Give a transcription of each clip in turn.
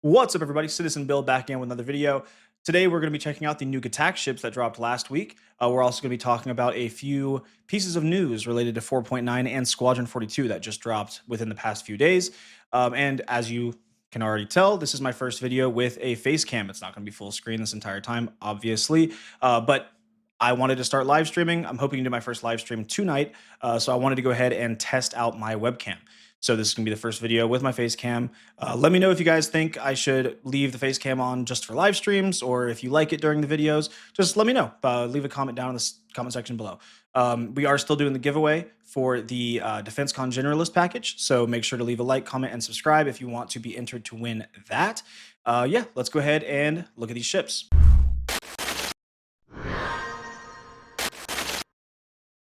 What's up, everybody? CitizenBill back in with another video. Today, we're going to be checking out the new Gatac ships that dropped last week. We're also going to be talking about a few pieces of news related to 4.9 and Squadron 42 that just dropped within the past few days. And as you can already tell, this is my first video with a face cam. It's not going to be full screen this entire time, obviously, but I wanted to start live streaming. I'm hoping to do my first live stream tonight, so I wanted to go ahead and test out my webcam. So this is going to be the first video with my face cam. Let me know if you guys think I should leave the face cam on just for live streams, or if you like it during the videos. Just let me know. Leave a comment down in the comment section below. We are still doing the giveaway for the Defensecon Generalist package, so make sure to leave a like, comment, and subscribe if you want to be entered to win that. Yeah, let's go ahead and look at these ships.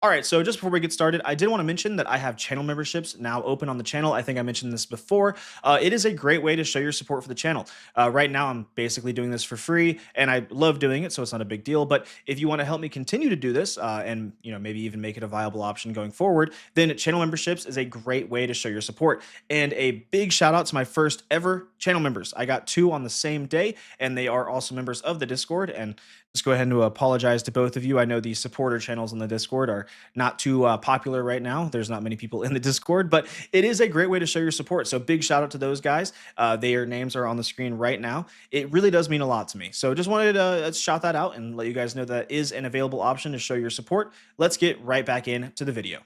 All right, so just before we get started, I did want to mention that I have channel memberships now open on the channel. I think I mentioned this before. It is a great way to show your support for the channel. Right now, I'm basically doing this for free, and I love doing it, so it's not a big deal. But if you want to help me continue to do this, and maybe even make it a viable option going forward, then channel memberships is a great way to show your support. And a big shout out to my first ever channel members. I got 2 on the same day, and they are also members of the Discord. And just go ahead and apologize to both of you. I know the supporter channels on the Discord are not too popular right now. There's not many people in the Discord, but it is a great way to show your support. So big shout out to those guys. Their names are on the screen right now. It really does mean a lot to me. So just wanted to shout that out and let you guys know that is an available option to show your support. Let's get right back into the video.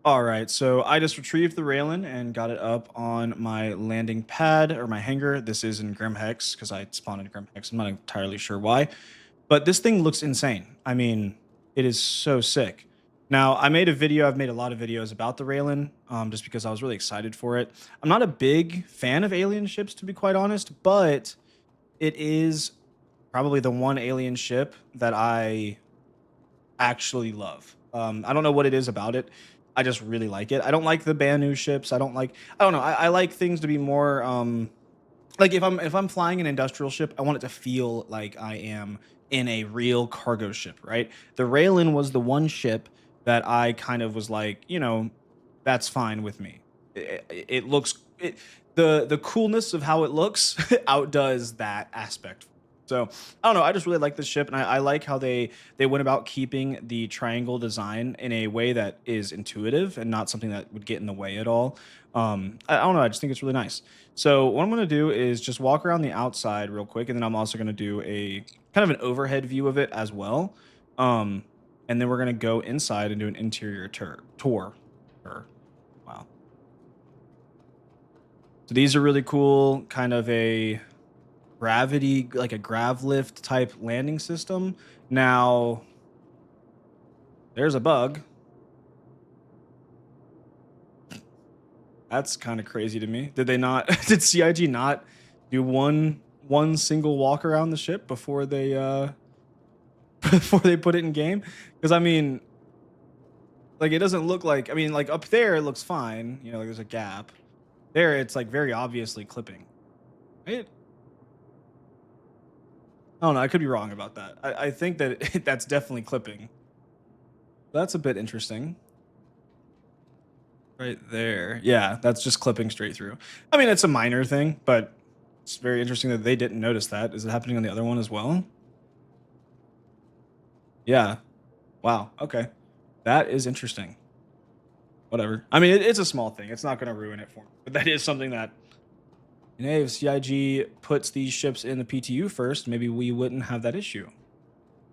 All right, so I just retrieved the Railen and got it up on my landing pad or my hangar. This is in Grim Hex because I spawned in Grim Hex. I'm not entirely sure why, but this thing looks insane. I mean, it is so sick. Now, I made a video. I've made a lot of videos about the Railen just because I was really excited for it. I'm not a big fan of alien ships, to be quite honest, but it is probably the one alien ship that I actually love. I don't know what it is about it. I just really like it. I don't like the Banu ships. I don't know. I like things to be more like if I'm flying an industrial ship, I want it to feel like I am in a real cargo ship, right? The Railen was the one ship that I kind of was like, that's fine with me. It looks the coolness of how it looks outdoes that aspect. So I don't know. I just really like this ship, and I like how they went about keeping the triangle design in a way that is intuitive and not something that would get in the way at all. I don't know. I just think it's really nice. So what I'm going to do is just walk around the outside real quick, and then I'm also going to do a kind of an overhead view of it as well. And then we're going to go inside and do an interior tour. Wow. So these are really cool. Kind of a gravity, like a grav lift type landing system. Now, there's a bug. That's kind of crazy to me. Did they not? Did CIG not do one single walk around the ship before they before they put it in game? Because I mean, like it doesn't look like. I mean, like up there it looks fine. Like there's a gap. There it's like very obviously clipping. Right? I don't know. I could be wrong about that. I think that that's definitely clipping. That's a bit interesting. Right there. Yeah, that's just clipping straight through. I mean, it's a minor thing, but it's very interesting that they didn't notice that. Is it happening on the other one as well? Yeah. Wow. Okay. That is interesting. Whatever. I mean, it's a small thing. It's not going to ruin it for me. But that is something that, if CIG puts these ships in the PTU first, maybe we wouldn't have that issue.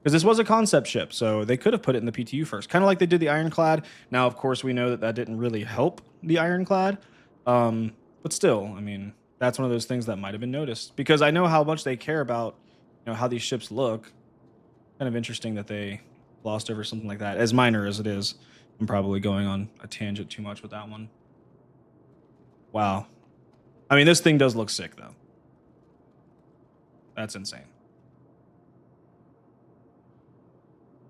Because this was a concept ship, so they could have put it in the PTU first, kind of like they did the Ironclad. Now, of course, we know that didn't really help the Ironclad, but still, I mean, that's one of those things that might have been noticed. Because I know how much they care about, how these ships look. Kind of interesting that they glossed over something like that, as minor as it is. I'm probably going on a tangent too much with that one. Wow. I mean, this thing does look sick, though. That's insane.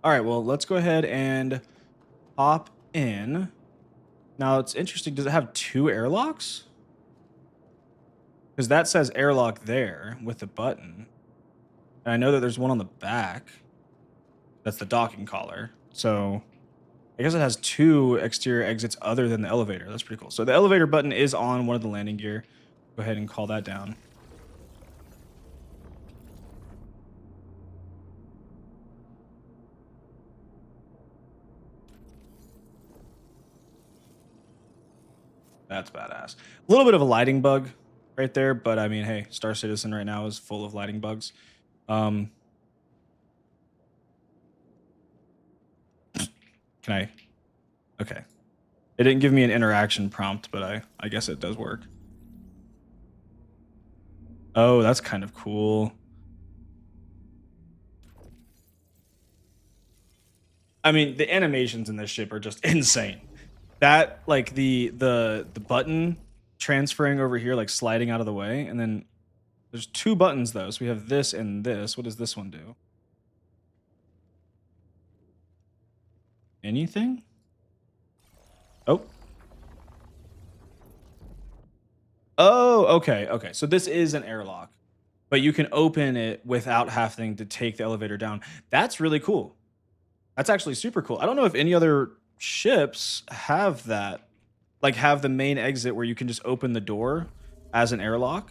All right, well, let's go ahead and hop in. Now, it's interesting. Does it have 2 airlocks? Because that says airlock there with the button. And I know that there's one on the back. That's the docking collar. So I guess it has 2 exterior exits other than the elevator. That's pretty cool. So the elevator button is on one of the landing gear. Go ahead and call that down. That's badass. A little bit of a lighting bug right there, but I mean, hey, Star Citizen right now is full of lighting bugs. Can I? Okay. It didn't give me an interaction prompt, but I guess it does work. Oh, that's kind of cool. I mean, the animations in this ship are just insane. That like the button transferring over here, like sliding out of the way, and then there's two buttons though. So we have this and this. What does this one do? Anything? Oh. Oh, okay, okay. So this is an airlock, but you can open it without having to take the elevator down. That's really cool. That's actually super cool. I don't know if any other ships have that, like have the main exit where you can just open the door as an airlock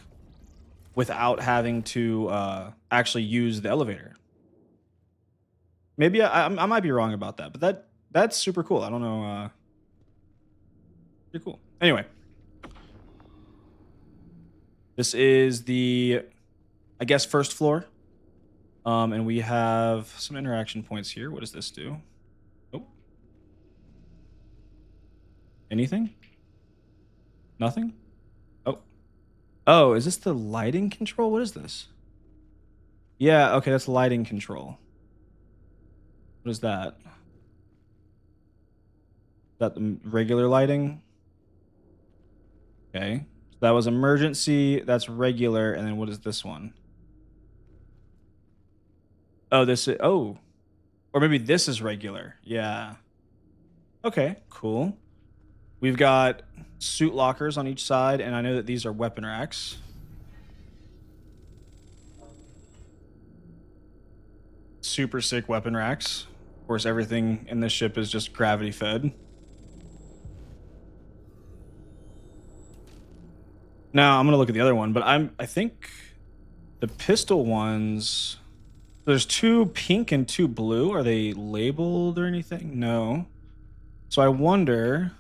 without having to actually use the elevator. Maybe I might be wrong about that, but that's super cool. I don't know. Pretty cool. Anyway, this is the, I guess, first floor. And we have some interaction points here. What does this do? Oh. Anything? Nothing? Oh. Oh, is this the lighting control? What is this? Yeah, okay, that's lighting control. What is that? Is that the regular lighting? Okay. So that was emergency, that's regular, and then what is this one? Oh, this is, oh. Or maybe this is regular. Yeah. Okay, cool. We've got suit lockers on each side, and I know that these are weapon racks. Super sick weapon racks. Of course, everything in this ship is just gravity fed. Now I'm gonna look at the other one, but I think the pistol ones. There's two pink and two blue. Are they labeled or anything? No. So I wonder.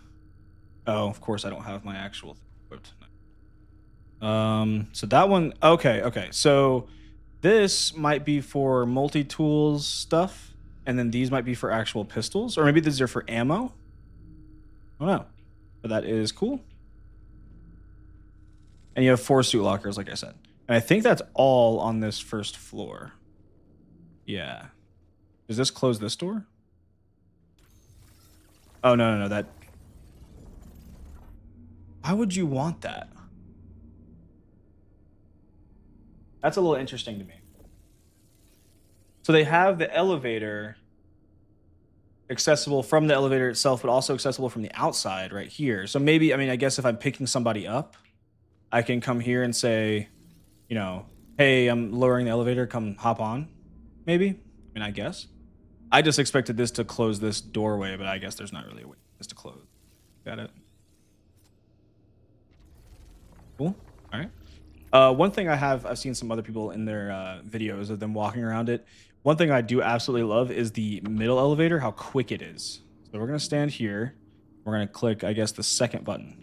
Oh, of course I don't have my actual equipped. So that one. Okay, okay. So this might be for multi-tools stuff, and then these might be for actual pistols, or maybe these are for ammo. I don't know, but that is cool. And you have 4 suit lockers, like I said. And I think that's all on this first floor. Yeah. Does this close this door? Oh, no. That. Why would you want that? That's a little interesting to me. So they have the elevator accessible from the elevator itself, but also accessible from the outside right here. So maybe, I mean, I guess if I'm picking somebody up, I can come here and say, you know, hey, I'm lowering the elevator, come hop on. Maybe. I mean, I guess. I just expected this to close this doorway, but I guess there's not really a way for this to close. Got it. Cool. All right. One thing I've seen some other people in their videos of them walking around it. One thing I do absolutely love is the middle elevator, how quick it is. So we're going to stand here. We're going to click, I guess, the second button.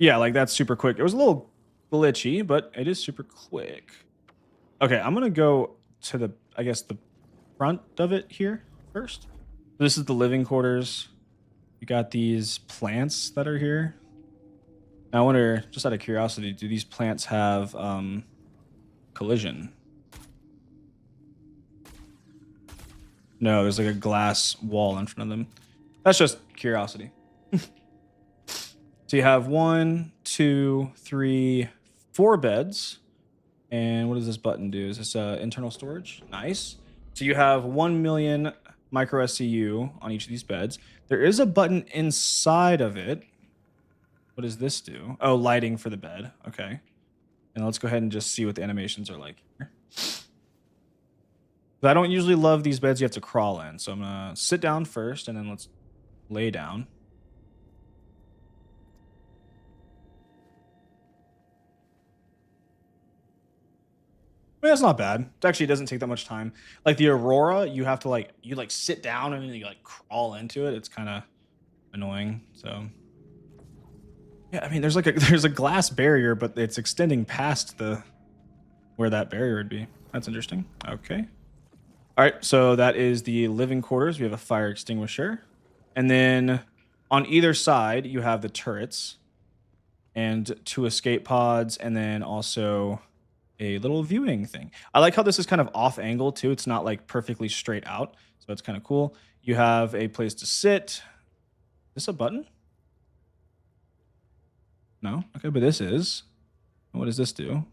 Yeah, like that's super quick. It was a little glitchy, but it is super quick. Okay, I'm going to go to the, I guess, the front of it here first. This is the living quarters. You got these plants that are here. Now, I wonder, just out of curiosity, do these plants have collision? No, there's like a glass wall in front of them. That's just curiosity. So you have 1, 2, 3, 4 beds. And what does this button do? Is this internal storage? Nice. So you have 1 million micro SCU on each of these beds. There is a button inside of it. What does this do? Oh, lighting for the bed. Okay. And let's go ahead and just see what the animations are like here. I don't usually love these beds you have to crawl in. So I'm going to sit down first, and then let's lay down. mean, that's not bad. It actually doesn't take that much time. Like the Aurora, you have to like sit down and then you like crawl into it. It's kind of annoying. So yeah, I mean, there's like there's a glass barrier, but it's extending past the where that barrier would be. That's interesting. Okay. All right, so that is the living quarters. We have a fire extinguisher. And then on either side, you have the turrets and 2 escape pods, and then also a little viewing thing. I like how this is kind of off angle too. It's not like perfectly straight out. So it's kind of cool. You have a place to sit. Is this a button? No. Okay, but this is. What does this do?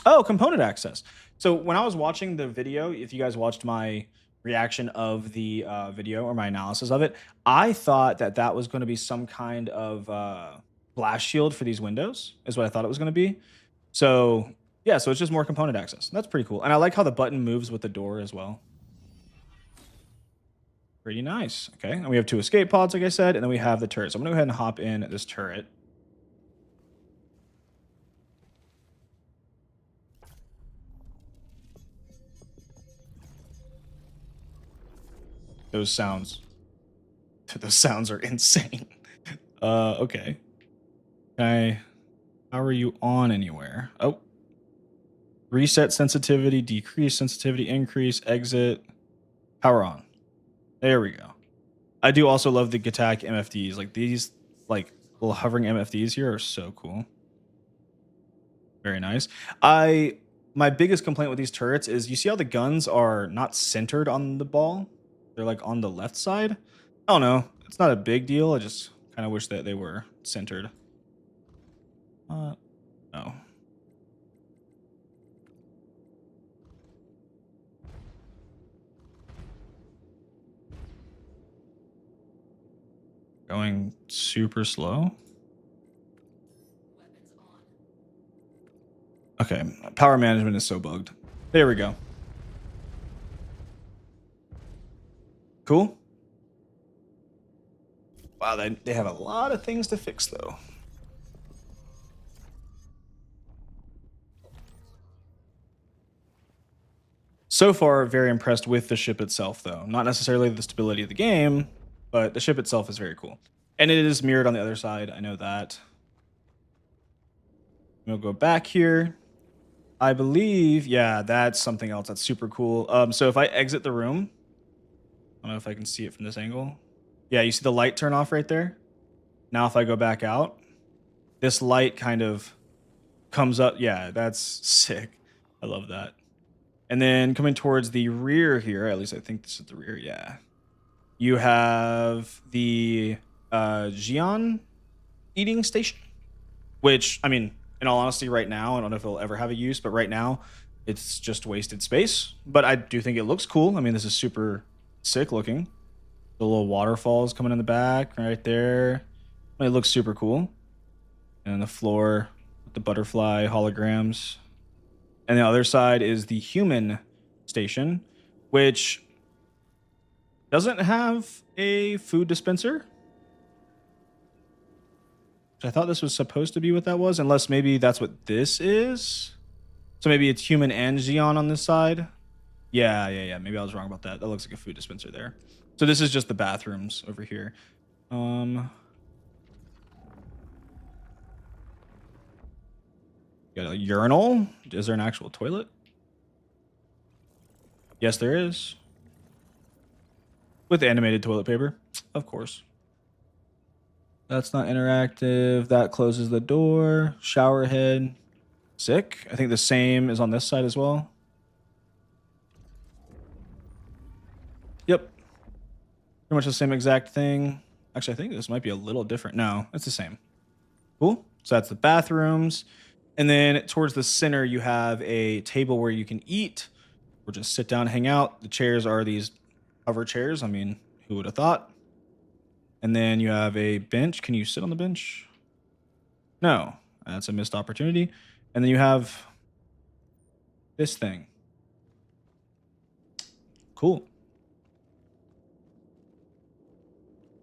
Oh, component access. So when I was watching the video, if you guys watched my reaction of the video or my analysis of it, I thought that that was going to be some kind of blast shield for these windows, is what I thought it was going to be. So yeah, so it's just more component access. That's pretty cool. And I like how the button moves with the door as well. Pretty nice. Okay, and we have 2 escape pods, like I said, and then we have the turret. So I'm going to go ahead and hop in this turret. Those sounds are insane. Okay. How are you on anywhere? Oh. Reset sensitivity, decrease sensitivity, increase, exit. Power on. There we go. I do also love the Gatac MFDs. Like these like little hovering MFDs here are so cool. Very nice. My biggest complaint with these turrets is you see how the guns are not centered on the ball? They're like on the left side. I don't know. It's not a big deal. I just kind of wish that they were centered. No. Going super slow. Okay, power management is so bugged. There we go. Cool. Wow, they have a lot of things to fix, though. So far, very impressed with the ship itself, though. Not necessarily the stability of the game, but the ship itself is very cool. And it is mirrored on the other side. I know that. We'll go back here. I believe, yeah, that's something else that's super cool. So if I exit the room, I don't know if I can see it from this angle. Yeah, you see the light turn off right there? Now if I go back out, this light kind of comes up. Yeah, that's sick. I love that. And then coming towards the rear here, at least I think this is the rear, yeah. You have the Xi'an eating station, which, I mean, in all honesty, right now, I don't know if it'll ever have a use, but right now, it's just wasted space. But I do think it looks cool. I mean, this is super sick looking. The little waterfalls coming in the back right there. It looks super cool. And the floor with the butterfly holograms. And the other side is the human station, which doesn't have a food dispenser. I thought this was supposed to be what that was, unless maybe that's what this is. So maybe it's human and Xi'an on this side. Yeah. Maybe I was wrong about that. That looks like a food dispenser there. So this is just the bathrooms over here. Got a urinal. Is there an actual toilet? Yes, there is. With animated toilet paper, of course. That's not interactive. That closes the door. Shower head. Sick. I think the same is on this side as well. Yep. Pretty much the same exact thing. Actually, I think this might be a little different. No, it's the same. Cool. So that's the bathrooms. And then towards the center, you have a table where you can eat or just sit down and hang out. The chairs are these hover chairs. I mean, who would have thought? And then you have a bench. Can you sit on the bench? No, that's a missed opportunity. And then you have this thing. Cool.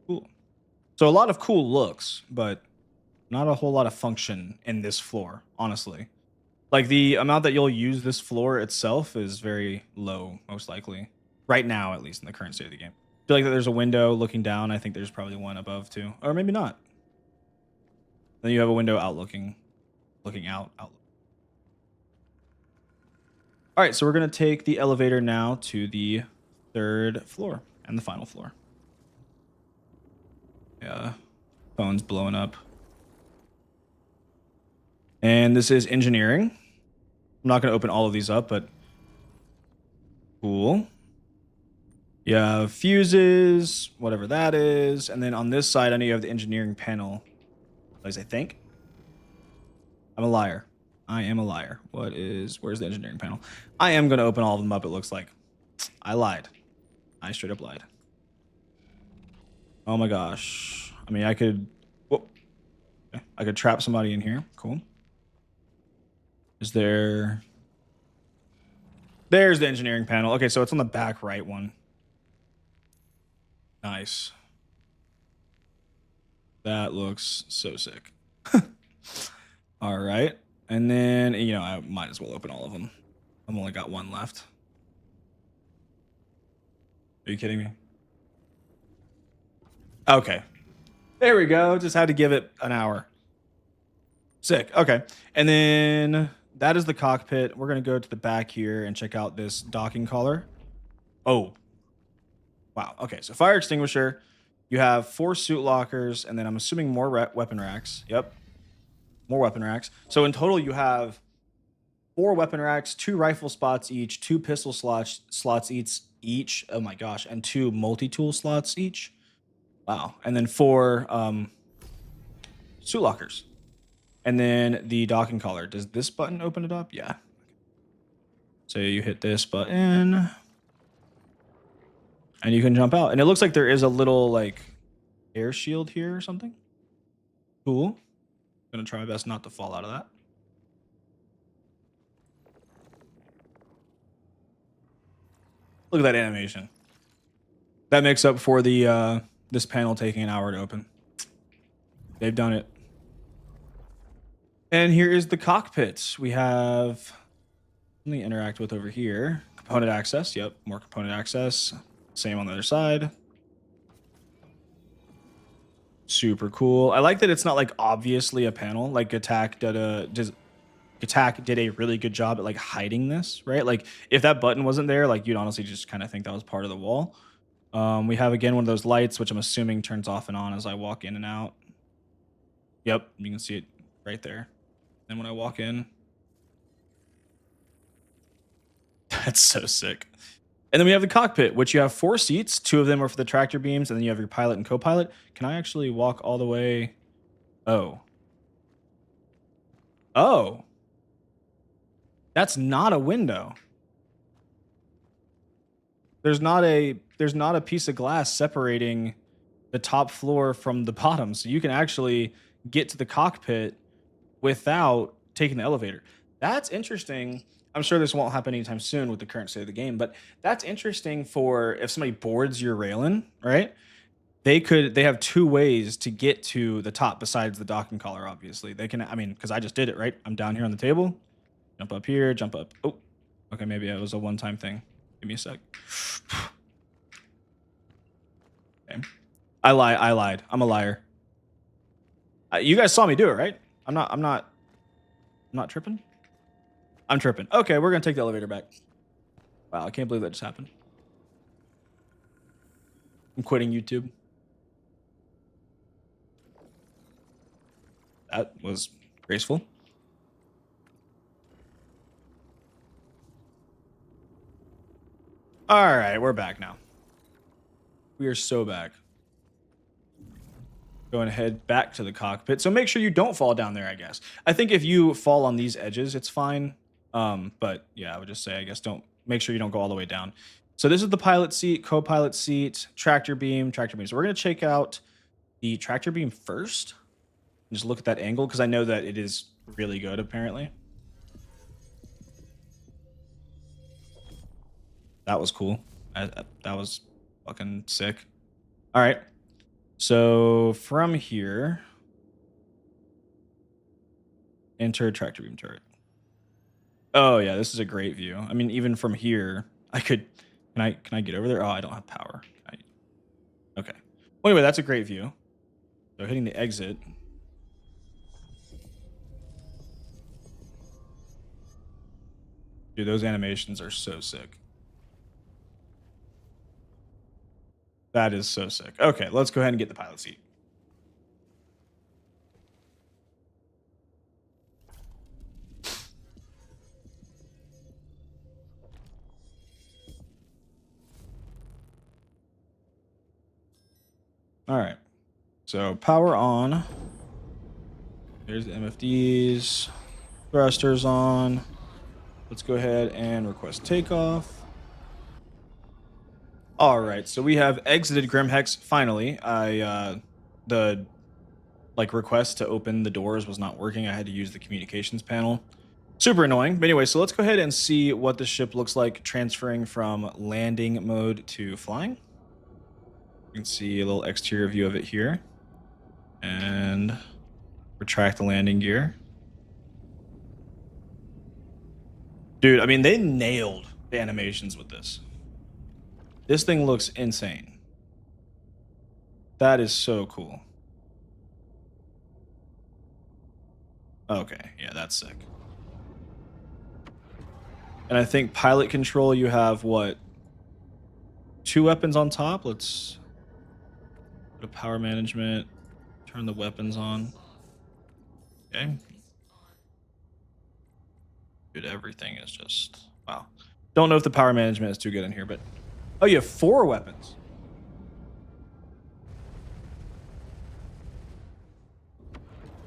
Cool. So a lot of cool looks, but not a whole lot of function in this floor, honestly. Like the amount that you'll use this floor itself is very low, most likely. Right now, at least in the current state of the game. I feel like that there's a window looking down. I think there's probably one above too. Or maybe not. Then you have a window looking out. All right, so we're gonna take the elevator now to the 3rd floor and the final floor. Yeah, phone's blowing up. And this is engineering. I'm not gonna open all of these up, but cool. You have fuses, whatever that is, and then on this side, I know you have the engineering panel. As I think, I'm a liar. I am a liar. Where's the engineering panel? I am gonna open all of them up. It looks like I lied. I straight up lied. Oh my gosh. I mean, I could trap somebody in here. Cool. Is there? There's the engineering panel. Okay, so it's on the back right one. Nice. That looks so sick. All right. And then, you know, I might as well open all of them. I've only got one left. Are you kidding me? Okay. There we go. Just had to give it an hour. Sick. Okay. And then that is the cockpit. We're going to go to the back here and check out this docking collar. Oh. Wow. Okay. So fire extinguisher. You have 4 suit lockers, and then I'm assuming more weapon racks. Yep. More weapon racks. So in total, you have 4 weapon racks, 2 rifle spots each, 2 pistol slots each. Oh my gosh. And 2 multi-tool slots each. Wow. And then 4 suit lockers. And then the docking collar. Does this button open it up? Yeah. So you hit this button and you can jump out. And it looks like there is a little like air shield here or something. Cool. Gonna try my best not to fall out of that. Look at that animation. That makes up for the this panel taking an hour to open. They've done it. And here is the cockpit. We have something to interact with over here. Component access. Yep, more component access. Same on the other side. Super cool. I like that it's not like obviously a panel. Like Gatac did a really good job at like hiding this, right? Like if that button wasn't there, like you'd honestly just kind of think that was part of the wall. We have again one of those lights, which I'm assuming turns off and on as I walk in and out. Yep, you can see it right there. And when I walk in, that's so sick. And then we have the cockpit, which you have 4 seats. 2 of them are for the tractor beams, and then you have your pilot and co-pilot. Can I actually walk all the way? Oh. Oh. That's not a window. There's not a piece of glass separating the top floor from the bottom. So you can actually get to the cockpit without taking the elevator. That's interesting. I'm sure this won't happen anytime soon with the current state of the game, but that's interesting for if somebody boards your Railen, right? They have 2 ways to get to the top besides the docking collar, obviously. They can, I mean, because I just did it, right? I'm down here on the table, jump up here, jump up. Oh, okay, maybe it was a one-time thing. Give me a sec. Okay. I lied. I'm a liar. You guys saw me do it, right? I'm not tripping. I'm tripping. Okay, we're gonna take the elevator back. Wow, I can't believe that just happened. I'm quitting YouTube. That was graceful. All right, we're back now. We are so back. Going to head back to the cockpit. So make sure you don't fall down there, I guess. I think if you fall on these edges, it's fine. But yeah, I would just say, I guess, make sure you don't go all the way down. So this is the pilot seat, co-pilot seat, tractor beam. So we're going to check out the tractor beam first. Just look at that angle because I know that it is really good, apparently. That was cool. That was fucking sick. All right. So from here, enter tractor beam turret. Oh yeah, this is a great view. I mean, even from here, I could. Can I get over there? Oh, I don't have power. Okay. Well, anyway, that's a great view. So hitting the exit. Dude, those animations are so sick. That is so sick. Okay, let's go ahead and get the pilot seat. All right. So power on. There's the MFDs. Thrusters on. Let's go ahead and request takeoff. All right, so we have exited Grimhex finally. The request to open the doors was not working. I had to use the communications panel. Super annoying. But anyway, so let's go ahead and see what the ship looks like transferring from landing mode to flying. You can see a little exterior view of it here. And retract the landing gear. Dude, I mean, they nailed the animations with this. This thing looks insane. That is so cool. Okay, yeah, that's sick. And I think pilot control, you have what? 2 weapons on top. Let's go to power management, turn the weapons on. Okay. Dude, everything is just wow. Don't know if the power management is too good in here, but oh, you have 4 weapons.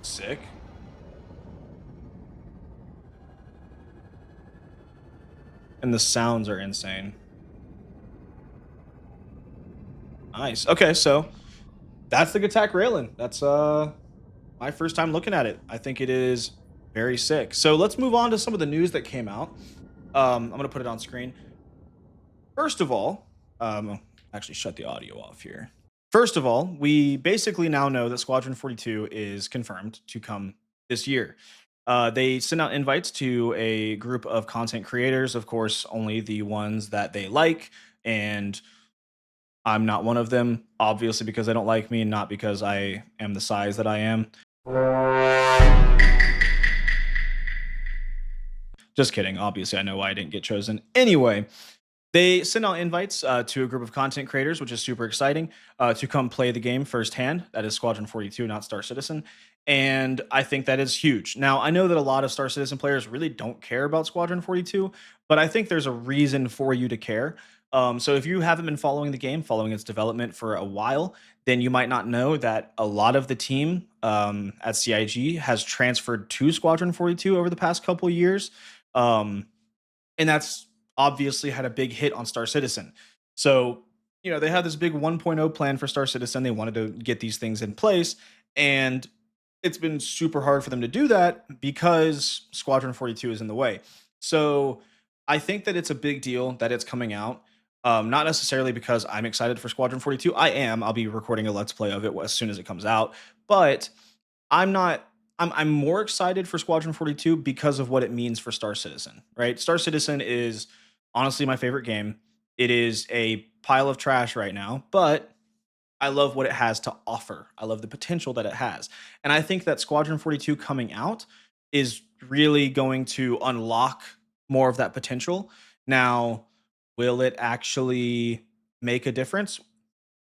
Sick. And the sounds are insane. Nice. Okay, so that's the Gatac Railen. That's my first time looking at it. I think it is very sick. So let's move on to some of the news that came out. I'm gonna put it on screen. First of all, actually shut the audio off here. First of all, we basically now know that Squadron 42 is confirmed to come this year. They sent out invites to a group of content creators, of course, only the ones that they like. And I'm not one of them, obviously, because they don't like me and not because I am the size that I am. Just kidding. Obviously, I know why I didn't get chosen. Anyway, they sent out invites to a group of content creators, which is super exciting, to come play the game firsthand. That is Squadron 42, not Star Citizen. And I think that is huge. Now, I know that a lot of Star Citizen players really don't care about Squadron 42, but I think there's a reason for you to care. So if you haven't been following the game, following its development for a while, then you might not know that a lot of the team at CIG has transferred to Squadron 42 over the past couple of years. Um, and that's obviously had a big hit on Star Citizen. So, they had this big 1.0 plan for Star Citizen. They wanted to get these things in place. And it's been super hard for them to do that because Squadron 42 is in the way. So I think that it's a big deal that it's coming out. Not necessarily because I'm excited for Squadron 42. I am. I'll be recording a Let's Play of it as soon as it comes out. But I'm not I'm more excited for Squadron 42 because of what it means for Star Citizen, right? Star Citizen is honestly my favorite game. It is a pile of trash right now, but I love what it has to offer. I love the potential that it has. And I think that Squadron 42 coming out is really going to unlock more of that potential. Now, will it actually make a difference?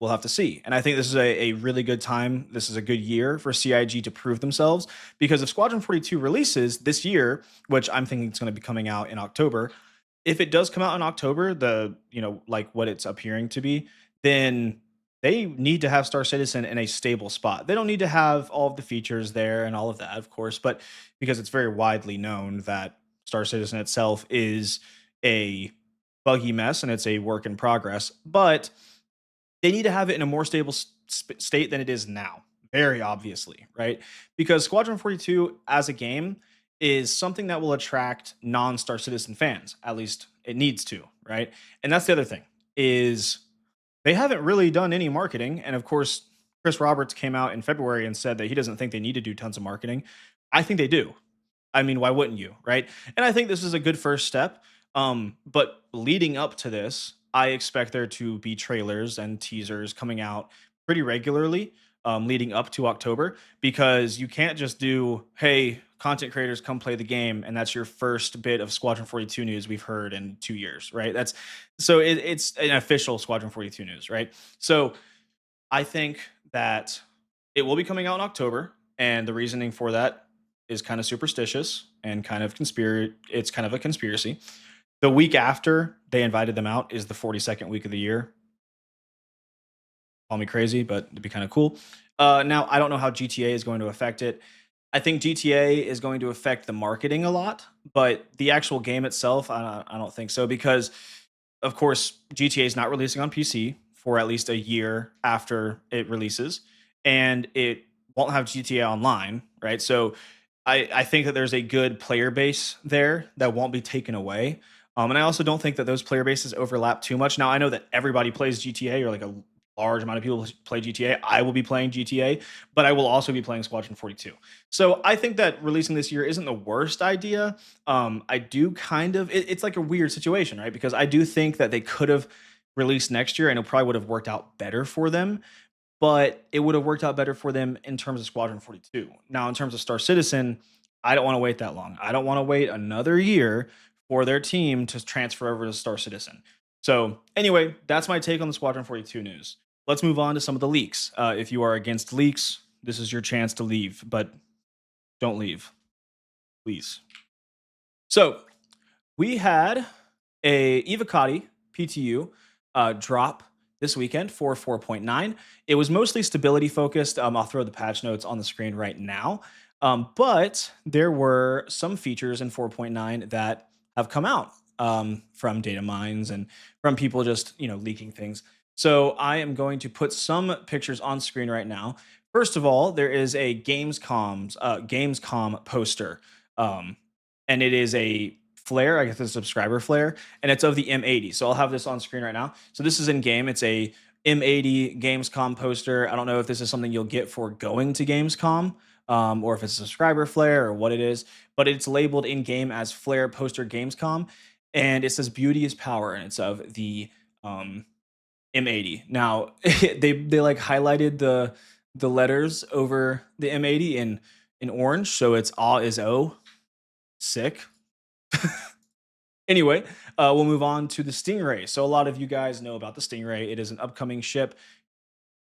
We'll have to see. And I think this is a really good time. This is a good year for CIG to prove themselves because if Squadron 42 releases this year, which I'm thinking it's going to be coming out in October, if it does come out in October, like what it's appearing to be, then they need to have Star Citizen in a stable spot. They don't need to have all of the features there and all of that, of course, but because it's very widely known that Star Citizen itself is a buggy mess and it's a work in progress, but they need to have it in a more stable state than it is now, very obviously, right? Because Squadron 42 as a game is something that will attract non-Star Citizen fans. At least it needs to, right? And that's the other thing is they haven't really done any marketing. And of course, Chris Roberts came out in February and said that he doesn't think they need to do tons of marketing. I think they do. I mean, why wouldn't you, right? And I think this is a good first step. But leading up to this, I expect there to be trailers and teasers coming out pretty regularly, leading up to October, because you can't just do, hey, content creators come play the game, and that's your first bit of Squadron 42 news we've heard in 2 years, right? That's so it's an official Squadron 42 news, right? So I think that it will be coming out in October, and the reasoning for that is kind of superstitious and kind of conspiracy. It's kind of a conspiracy. The week after they invited them out is the 42nd week of the year. Call me crazy, but it'd be kind of cool. Now, I don't know how GTA is going to affect it. I think GTA is going to affect the marketing a lot, but the actual game itself, I don't think so, because of course, GTA is not releasing on PC for at least a year after it releases, and it won't have GTA Online, right? So I think that there's a good player base there that won't be taken away. And I also don't think that those player bases overlap too much. Now, I know that everybody plays GTA, or like a large amount of people play GTA. I will be playing GTA, but I will also be playing Squadron 42. So I think that releasing this year isn't the worst idea. I do kind of, it's like a weird situation, right? Because I do think that they could have released next year and it probably would have worked out better for them, but it would have worked out better for them in terms of Squadron 42. Now, in terms of Star Citizen, I don't want to wait that long. I don't want to wait another year for their team to transfer over to Star Citizen. So, anyway, that's my take on the Squadron 42 news. Let's move on to some of the leaks. If you are against leaks, this is your chance to leave, but don't leave, please. So, we had a Evocati PTU drop this weekend for 4.9. It was mostly stability focused. I'll throw the patch notes on the screen right now. But there were some features in 4.9 that have come out from data mines and from people just leaking things. So I am going to put some pictures on screen right now. First of all, there is a Gamescom poster, and it is a flare, I guess it's a subscriber flare, and it's of the M80. So I'll have this on screen right now. So this is in game. It's a M80 Gamescom poster. I don't know if this is something you'll get for going to Gamescom, or if it's a subscriber flare or what it is, but it's labeled in game as flare poster Gamescom, and it says beauty is power, and it's of the M80. Now they like highlighted the letters over the M80 in orange, so it's A is O. Sick. Anyway, we'll move on to the Stingray. So a lot of you guys know about the Stingray. It is an upcoming ship,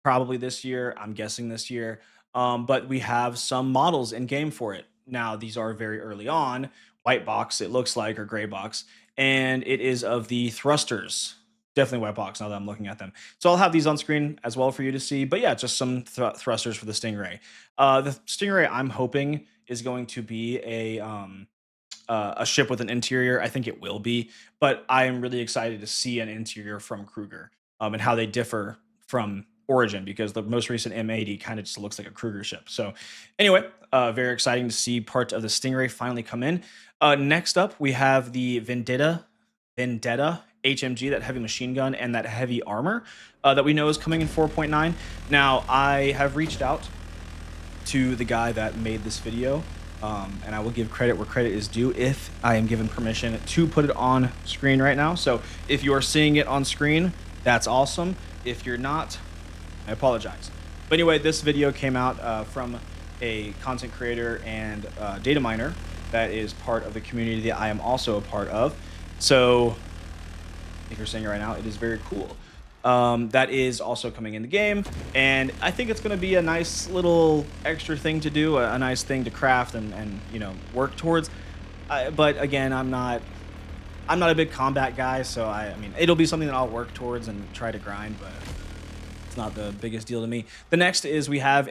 probably this year. I'm guessing this year. But we have some models in game for it. Now, these are very early on. White box, it looks like, or gray box. And it is of the thrusters. Definitely white box now that I'm looking at them. So I'll have these on screen as well for you to see. But yeah, just some thrusters for the Stingray. The Stingray, I'm hoping, is going to be a ship with an interior. I think it will be, but I am really excited to see an interior from Kruger, and how they differ from Origin, because the most recent M80 kind of just looks like a Kruger ship. So anyway, very exciting to see part of the Stingray finally come in. Next up, we have the Vendetta HMG, that heavy machine gun and that heavy armor that we know is coming in 4.9. Now, I have reached out to the guy that made this video, and I will give credit where credit is due if I am given permission to put it on screen right now. So if you are seeing it on screen, that's awesome. If you're not, I apologize. But anyway, this video came out from a content creator and data miner that is part of the community that I am also a part of. So if you're seeing it right now, it is very cool. That is also coming in the game, and I think it's going to be a nice little extra thing to do, a nice thing to craft and work towards. But again, I'm not a big combat guy, so I mean it'll be something that I'll work towards and try to grind, but it's not the biggest deal to me. The next is we have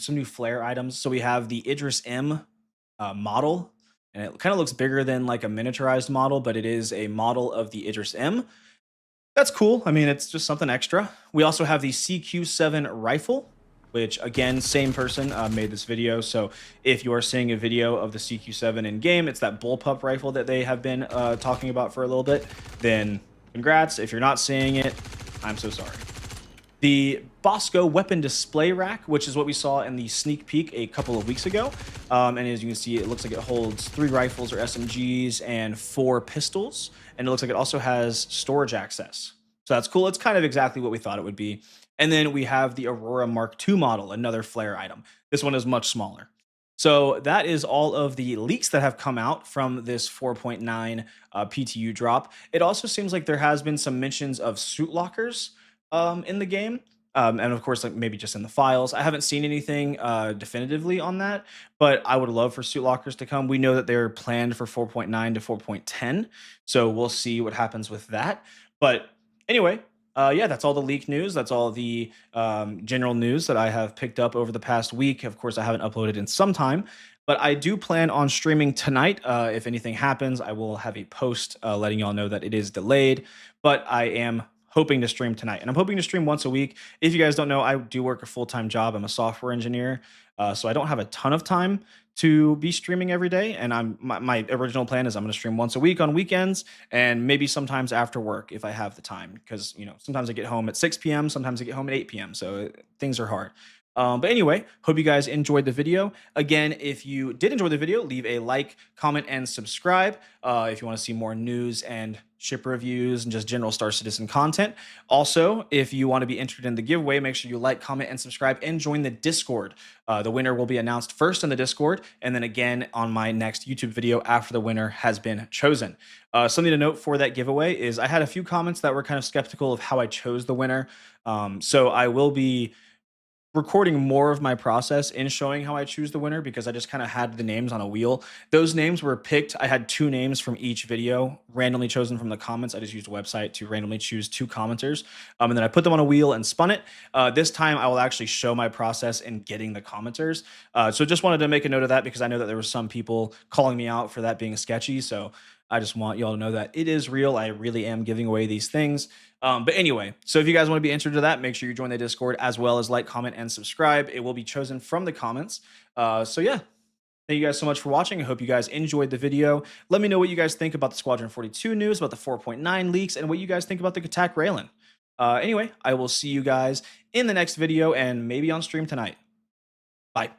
some new flare items. So we have the Idris M model, and it kind of looks bigger than like a miniaturized model, but it is a model of the Idris M. That's cool. I mean, it's just something extra. We also have the CQ7 rifle, which again, same person made this video. So if you are seeing a video of the CQ7 in game, it's that bullpup rifle that they have been talking about for a little bit, then congrats. If you're not seeing it, I'm so sorry. The Bosco weapon display rack, which is what we saw in the sneak peek a couple of weeks ago. And as you can see, it looks like it holds 3 rifles or SMGs and 4 pistols. And it looks like it also has storage access. So that's cool. It's kind of exactly what we thought it would be. And then we have the Aurora Mark II model, another flare item. This one is much smaller. So that is all of the leaks that have come out from this 4.9 PTU drop. It also seems like there has been some mentions of suit lockers in the game. And of course, like maybe just in the files. I haven't seen anything definitively on that, but I would love for suit lockers to come. We know that they're planned for 4.9 to 4.10, so we'll see what happens with that. But anyway, yeah, that's all the leak news. That's all the general news that I have picked up over the past week. Of course, I haven't uploaded in some time, but I do plan on streaming tonight. If anything happens, I will have a post letting y'all know that it is delayed, but I am hoping to stream tonight. And I'm hoping to stream once a week. If you guys don't know, I do work a full-time job. I'm a software engineer, so I don't have a ton of time to be streaming every day. And my original plan is I'm going to stream once a week on weekends and maybe sometimes after work if I have the time. Because sometimes I get home at 6 p.m., sometimes I get home at 8 p.m. So things are hard. But anyway, hope you guys enjoyed the video. Again, if you did enjoy the video, leave a like, comment, and subscribe if you want to see more news and ship reviews and just general Star Citizen content. Also, if you want to be entered in the giveaway, make sure you like, comment, and subscribe and join the Discord. The winner will be announced first in the Discord and then again on my next YouTube video after the winner has been chosen. Something to note for that giveaway is I had a few comments that were kind of skeptical of how I chose the winner. So I will be recording more of my process in showing how I choose the winner because I just kind of had the names on a wheel. Those names were picked. I had 2 names from each video randomly chosen from the comments. I just used a website to randomly choose 2 commenters. And then I put them on a wheel and spun it. This time I will actually show my process in getting the commenters. So just wanted to make a note of that because I know that there were some people calling me out for that being sketchy. So I just want y'all to know that it is real. I really am giving away these things. But anyway, so if you guys want to be entered to that, make sure you join the Discord as well as like, comment, and subscribe. It will be chosen from the comments. So yeah, thank you guys so much for watching. I hope you guys enjoyed the video. Let me know what you guys think about the Squadron 42 news, about the 4.9 leaks, and what you guys think about the Gatac Railen. Anyway, I will see you guys in the next video and maybe on stream tonight. Bye.